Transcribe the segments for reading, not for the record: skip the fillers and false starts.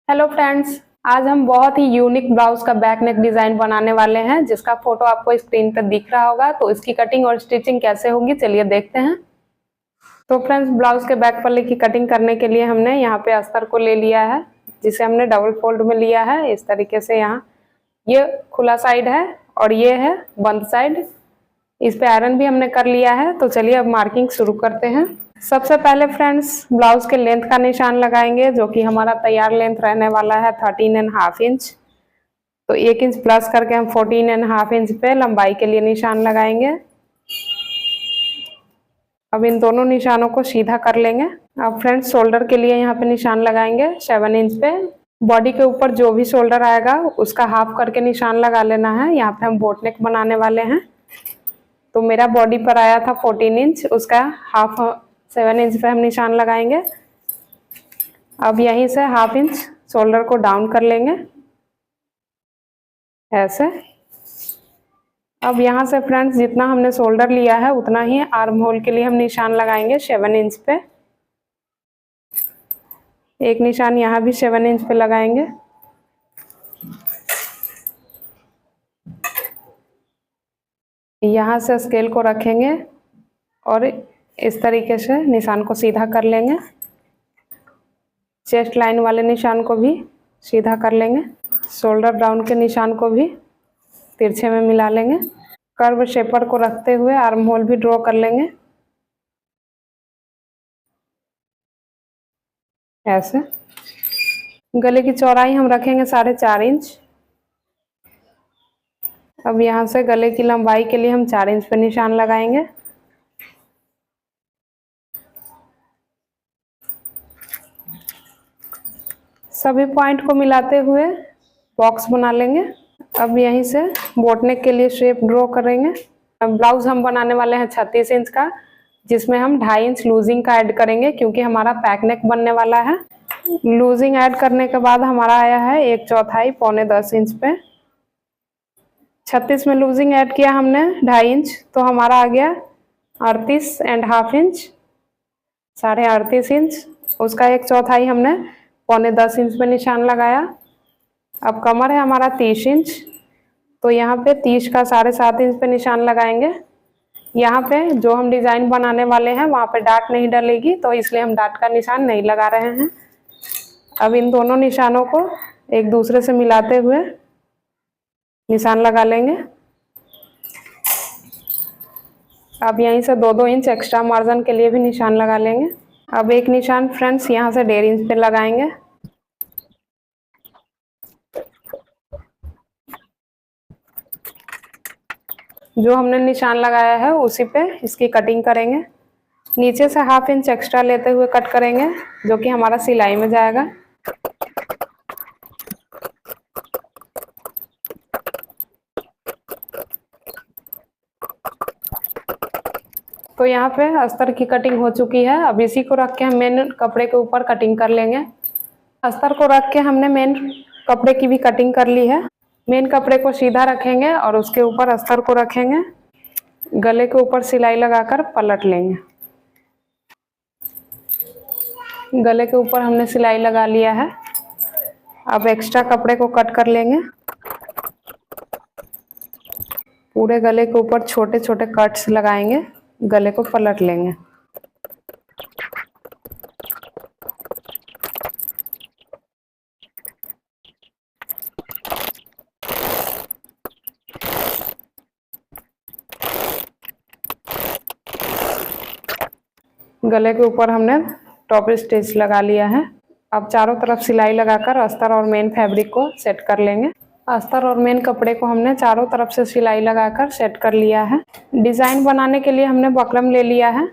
Hello friends, आज हम बहुत ही यूनिक ब्लाउज का बैक नेक डिजाइन बनाने वाले हैं, जिसका फोटो आपको स्क्रीन पर दिख रहा होगा। तो इसकी कटिंग और स्टिचिंग कैसे होगी, चलिए देखते हैं। तो फ्रेंड्स, ब्लाउज के बैक पल्ले की कटिंग करने के लिए हमने यहाँ पे अस्तर को ले लिया है, जिसे हमने डबल फोल्ड में लिया है। इस तरीके से यहाँ ये खुला साइड है और ये है बंद साइड। इस पे आयरन भी हमने कर लिया है। तो चलिए अब मार्किंग शुरू करते हैं। सबसे पहले फ्रेंड्स, ब्लाउज के लेंथ का निशान लगाएंगे, जो कि हमारा तैयार लेंथ रहने वाला है 13.5 इंच। तो 1 इंच प्लस करके हम 14.5 इंच पे लंबाई के लिए निशान लगाएंगे। अब इन दोनों निशानों को सीधा कर लेंगे। अब फ्रेंड्स, शोल्डर के लिए यहाँ पे निशान लगाएंगे 7 इंच पे। बॉडी के ऊपर जो भी शोल्डर आएगा उसका हाफ करके निशान लगा लेना है। यहाँ पे हम बोट नेक बनाने वाले हैं। तो मेरा बॉडी पर आया था 14 इंच, उसका हाफ 7 इंच पे हम निशान लगाएंगे। अब यहीं से हाफ इंच शोल्डर को डाउन कर लेंगे ऐसे। अब यहाँ से फ्रेंड्स, जितना हमने शोल्डर लिया है उतना ही आर्म होल के लिए हम निशान लगाएंगे 7 इंच पे। एक निशान यहाँ भी 7 इंच पे लगाएंगे। यहाँ से स्केल को रखेंगे और इस तरीके से निशान को सीधा कर लेंगे। चेस्ट लाइन वाले निशान को भी सीधा कर लेंगे। शोल्डर डाउन के निशान को भी तिरछे में मिला लेंगे। कर्व शेपर को रखते हुए आर्म होल भी ड्रॉ कर लेंगे ऐसे। गले की चौड़ाई हम रखेंगे 4.5 इंच। अब यहाँ से गले की लंबाई के लिए हम 4 इंच पे निशान लगाएंगे। सभी पॉइंट को मिलाते हुए बॉक्स बना लेंगे। अब यहीं से बोट नेक के लिए शेप ड्रॉ करेंगे। ब्लाउज हम बनाने वाले हैं 36 इंच का, जिसमें हम 2.5 इंच लूजिंग का ऐड करेंगे, क्योंकि हमारा पैक नेक बनने वाला है। लूजिंग ऐड करने के बाद हमारा आया है 1/4 पौने 10 इंच पे। 36 में लूजिंग ऐड किया हमने 2.5 इंच, तो हमारा आ गया 38.5 इंच, 38.5 इंच। उसका 1/4 हमने पौने 10 इंच पे निशान लगाया। अब कमर है हमारा 30 इंच, तो यहाँ पे 30 का 7.5 इंच पे निशान लगाएंगे। यहाँ पे जो हम डिजाइन बनाने वाले हैं वहाँ पे डाट नहीं डलेगी, तो इसलिए हम डाट का निशान नहीं लगा रहे हैं। अब इन दोनों निशानों को एक दूसरे से मिलाते हुए निशान लगा लेंगे। अब यहीं से 2-2 इंच एक्स्ट्रा मार्जिन के लिए भी निशान लगा लेंगे। अब एक निशान फ्रेंड्स यहाँ से 1.5 इंच पे लगाएंगे। जो हमने निशान लगाया है उसी पे इसकी कटिंग करेंगे। नीचे से हाफ इंच एक्स्ट्रा लेते हुए कट करेंगे, जो कि हमारा सिलाई में जाएगा। तो यहाँ पे अस्तर की कटिंग हो चुकी है। अब इसी को रख के हम मेन कपड़े के ऊपर कटिंग कर लेंगे। अस्तर को रख के हमने मेन कपड़े की भी कटिंग कर ली है। मेन कपड़े को सीधा रखेंगे और उसके ऊपर अस्तर को रखेंगे। गले के ऊपर सिलाई लगाकर पलट लेंगे। गले के ऊपर हमने सिलाई लगा लिया है। अब एक्स्ट्रा कपड़े को कट कर लेंगे। पूरे गले के ऊपर छोटे छोटे कट्स लगाएंगे, गले को पलट लेंगे। गले के ऊपर हमने टॉप स्टिच लगा लिया है। अब चारों तरफ सिलाई लगाकर अस्तर और मेन फैब्रिक को सेट कर लेंगे। अस्तर और मेन कपड़े को हमने चारों तरफ से सिलाई लगाकर सेट कर लिया है। डिजाइन बनाने के लिए हमने बकरम ले लिया है।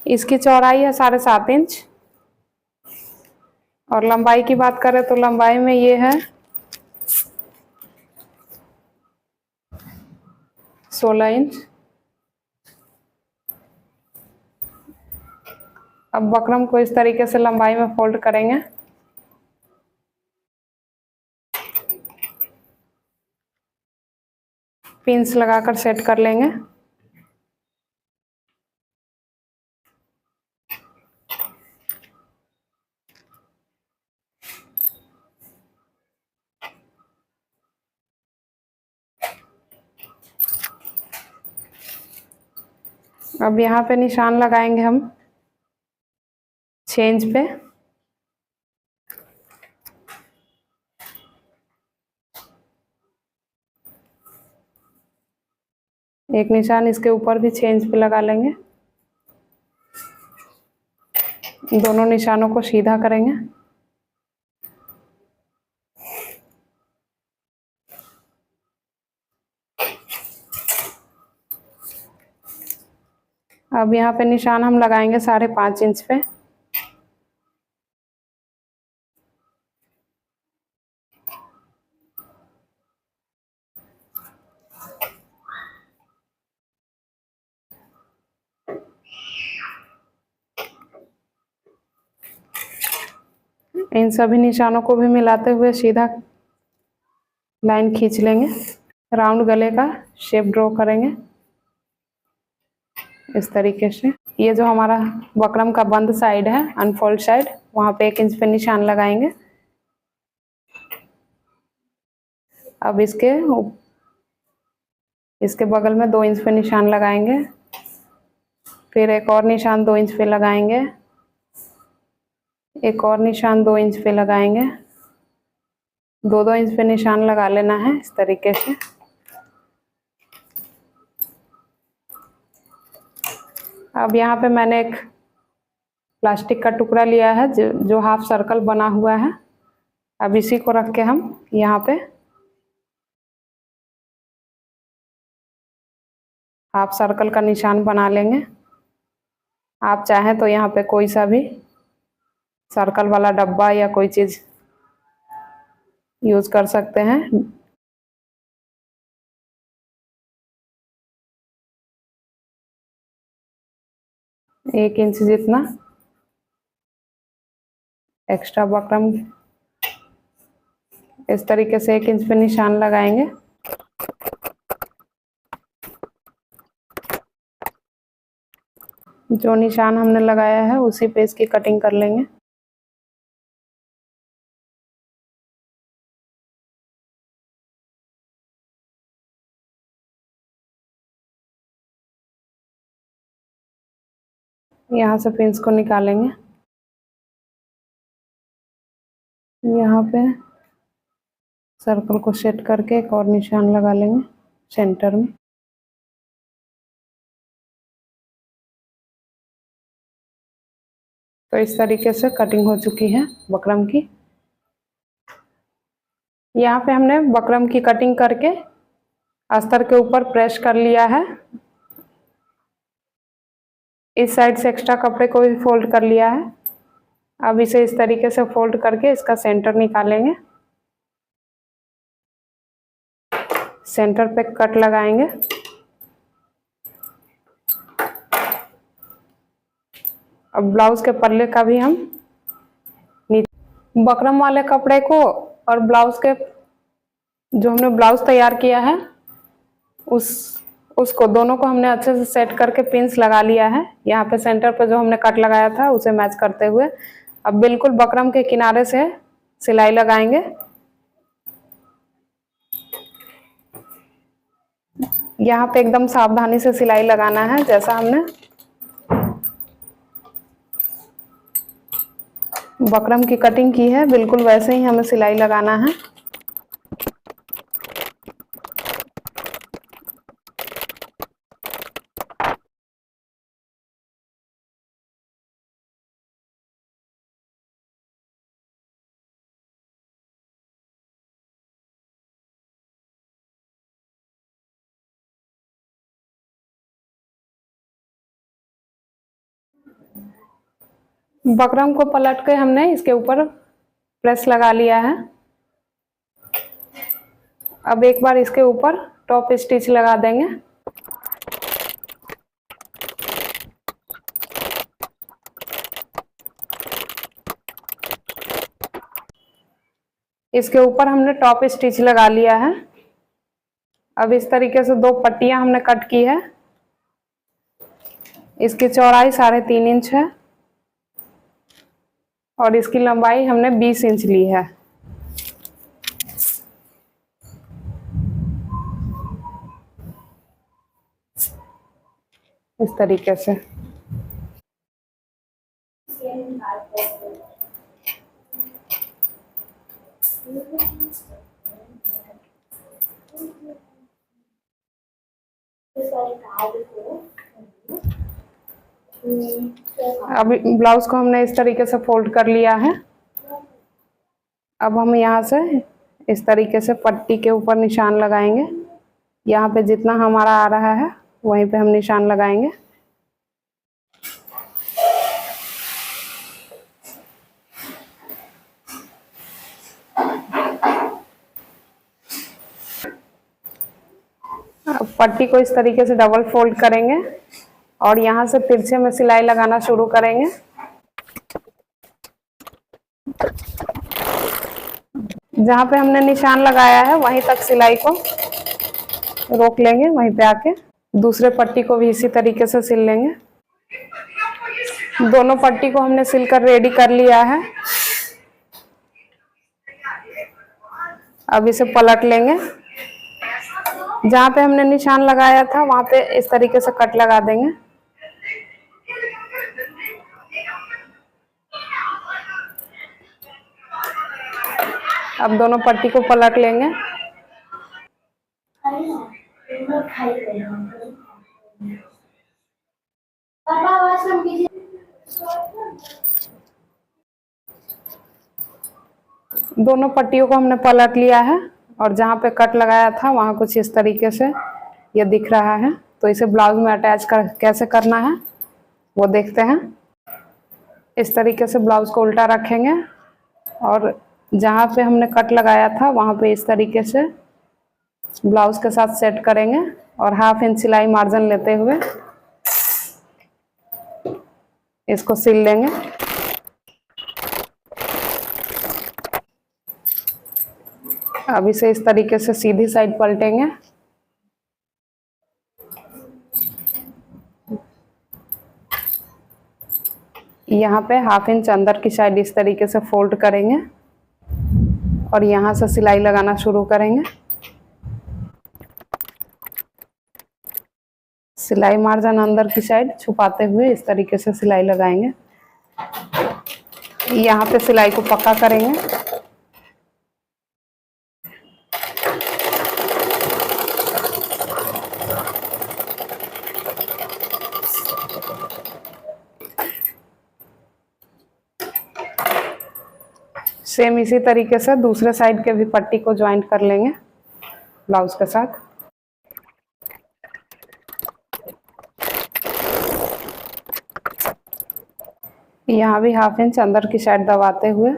इसकी चौड़ाई है 7.5 इंच और लंबाई की बात करें तो लंबाई में ये है 16 इंच। अब बकरम को इस तरीके से लंबाई में फोल्ड करेंगे। पिंस लगाकर सेट कर लेंगे। अब यहाँ पे निशान लगाएंगे हम 6 इंच पे। एक निशान इसके ऊपर भी 6 इंच पे लगा लेंगे। दोनों निशानों को सीधा करेंगे। अब यहाँ पे निशान हम लगाएंगे 5.5 इंच पे। इन सभी निशानों को भी मिलाते हुए सीधा लाइन खींच लेंगे। राउंड गले का शेप ड्रॉ करेंगे इस तरीके से। ये जो हमारा बकरम का बंद साइड है, अनफोल्ड साइड, वहाँ पे 1 इंच पे निशान लगाएंगे। अब इसके बगल में 2 इंच पे निशान लगाएंगे। फिर एक और निशान 2 इंच पे लगाएंगे। एक और निशान 2 इंच पे लगाएंगे। 2-2 इंच पे निशान लगा लेना है इस तरीके से। अब यहाँ पे मैंने एक प्लास्टिक का टुकड़ा लिया है जो हाफ सर्कल बना हुआ है। अब इसी को रख के हम यहाँ पे हाफ सर्कल का निशान बना लेंगे। आप चाहें तो यहाँ पे कोई सा भी सर्कल वाला डब्बा या कोई चीज यूज कर सकते हैं। 1 इंच जितना एक्स्ट्रा बकरम इस तरीके से 1 इंच पे निशान लगाएंगे। जो निशान हमने लगाया है उसी पे इसकी कटिंग कर लेंगे। यहाँ से पिंस को निकालेंगे। यहाँ पे सर्कल को सेट करके एक और निशान लगा लेंगे सेंटर में। तो इस तरीके से कटिंग हो चुकी है बकरम की। यहाँ पे हमने बकरम की कटिंग करके अस्तर के ऊपर प्रेस कर लिया है। इस साइड से एक्स्ट्रा कपड़े को भी फोल्ड कर लिया है। अब इसे इस तरीके से फोल्ड करके इसका सेंटर निकालेंगे। सेंटर पे कट लगाएंगे। अब ब्लाउज के पल्ले का भी हम बकरम वाले कपड़े को और ब्लाउज के जो हमने ब्लाउज तैयार किया है उसको दोनों को हमने अच्छे से सेट करके पिंस लगा लिया है। यहाँ पे सेंटर पे जो हमने कट लगाया था उसे मैच करते हुए अब बिल्कुल बकरम के किनारे से सिलाई लगाएंगे। यहाँ पे एकदम सावधानी से सिलाई लगाना है। जैसा हमने बकरम की कटिंग की है बिल्कुल वैसे ही हमें सिलाई लगाना है। बकरम को पलट के हमने इसके ऊपर प्रेस लगा लिया है। अब एक बार इसके ऊपर टॉप स्टिच लगा देंगे। इसके ऊपर हमने टॉप स्टिच लगा लिया है। अब इस तरीके से 2 पट्टियां हमने कट की है। इसकी चौड़ाई 3.5 इंच है और इसकी लंबाई हमने 20 इंच ली है। इस तरीके से। अब ब्लाउज को हमने इस तरीके से फोल्ड कर लिया है। अब हम यहाँ से इस तरीके से पट्टी के ऊपर निशान लगाएंगे। यहाँ पे जितना हमारा आ रहा है वहीं पे हम निशान लगाएंगे। अब पट्टी को इस तरीके से डबल फोल्ड करेंगे और यहाँ से तिरछे में सिलाई लगाना शुरू करेंगे। जहाँ पे हमने निशान लगाया है वहीं तक सिलाई को रोक लेंगे, वहीं पे आके दूसरे पट्टी को भी इसी तरीके से सिल लेंगे। दोनों पट्टी को हमने सिलकर रेडी कर लिया है। अब इसे पलट लेंगे। जहाँ पे हमने निशान लगाया था वहाँ पे इस तरीके से कट लगा देंगे। अब दोनों पट्टी को पलट लेंगे। दोनों पट्टियों को हमने पलट लिया है और जहाँ पे कट लगाया था वहाँ कुछ इस तरीके से ये दिख रहा है। तो इसे ब्लाउज में अटैच कैसे करना है वो देखते हैं। इस तरीके से ब्लाउज को उल्टा रखेंगे और जहाँ पे हमने कट लगाया था वहाँ पे इस तरीके से ब्लाउज के साथ सेट करेंगे और 1/2 इंच सिलाई मार्जिन लेते हुए इसको सिल लेंगे। अब इसे इस तरीके से सीधी साइड पलटेंगे। यहाँ पे 1/2 इंच अंदर की साइड इस तरीके से फोल्ड करेंगे और यहाँ से सिलाई लगाना शुरू करेंगे। सिलाई मार्जिन अंदर की साइड छुपाते हुए इस तरीके से सिलाई लगाएंगे। यहाँ पे सिलाई को पक्का करेंगे। सेम इसी तरीके से दूसरे साइड के भी पट्टी को ज्वाइंट कर लेंगे ब्लाउज के साथ। यहाँ भी 1/2 इंच अंदर की साइड दबाते हुए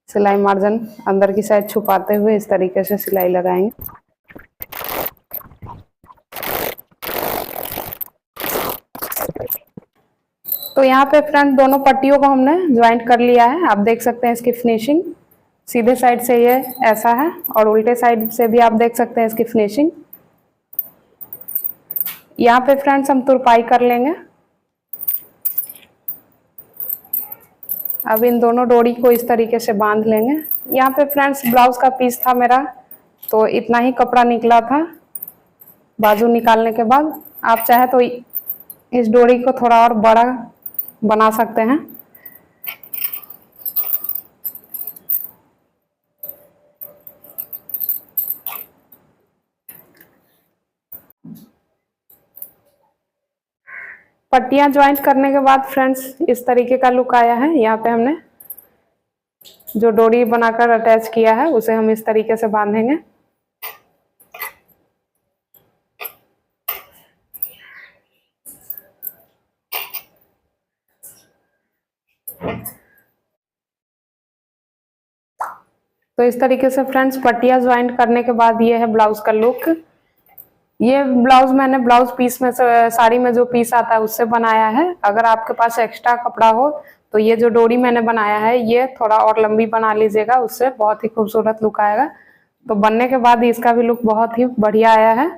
सिलाई मार्जिन अंदर की साइड छुपाते हुए इस तरीके से सिलाई लगाएंगे। तो यहाँ पे फ्रंट दोनों पट्टियों को हमने ज्वाइंट कर लिया है। आप देख सकते हैं इसकी फिनिशिंग। सीधे साइड से ये ऐसा है और उल्टे साइड से भी आप देख सकते हैं इसकी फिनिशिंग। यहाँ पे फ्रेंड्स हम तुरपाई कर लेंगे। अब इन दोनों डोरी को इस तरीके से बांध लेंगे। यहाँ पे फ्रेंड्स ब्लाउज का पीस था मेरा, तो इतना ही कपड़ा निकला था बाजू निकालने के बाद। आप चाहे तो इस डोरी को थोड़ा और बड़ा बना सकते हैं। पट्टियां ज्वाइंट करने के बाद फ्रेंड्स इस तरीके का लुक आया है। यहाँ पे हमने जो डोरी बनाकर अटैच किया है उसे हम इस तरीके से बांधेंगे। तो इस तरीके से फ्रेंड्स पट्टियां ज्वाइंट करने के बाद ये है ब्लाउज का लुक। ये ब्लाउज मैंने ब्लाउज पीस में साड़ी में जो पीस आता है उससे बनाया है। अगर आपके पास एक्स्ट्रा कपड़ा हो तो ये जो डोरी मैंने बनाया है ये थोड़ा और लंबी बना लीजिएगा, उससे बहुत ही खूबसूरत लुक आएगा। तो बनने के बाद इसका भी लुक बहुत ही बढ़िया आया है।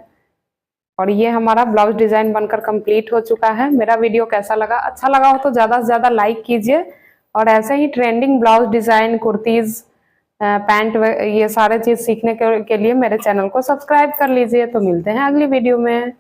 और ये हमारा ब्लाउज डिजाइन बनकर कंप्लीट हो चुका है। मेरा वीडियो कैसा लगा? अच्छा लगा हो तो ज़्यादा से ज़्यादा लाइक कीजिए और ऐसे ही trending blouse design, kurtis, pant, ये सारे चीज़ सीखने के लिए मेरे चैनल को सब्सक्राइब कर लीजिए। तो मिलते हैं अगली वीडियो में।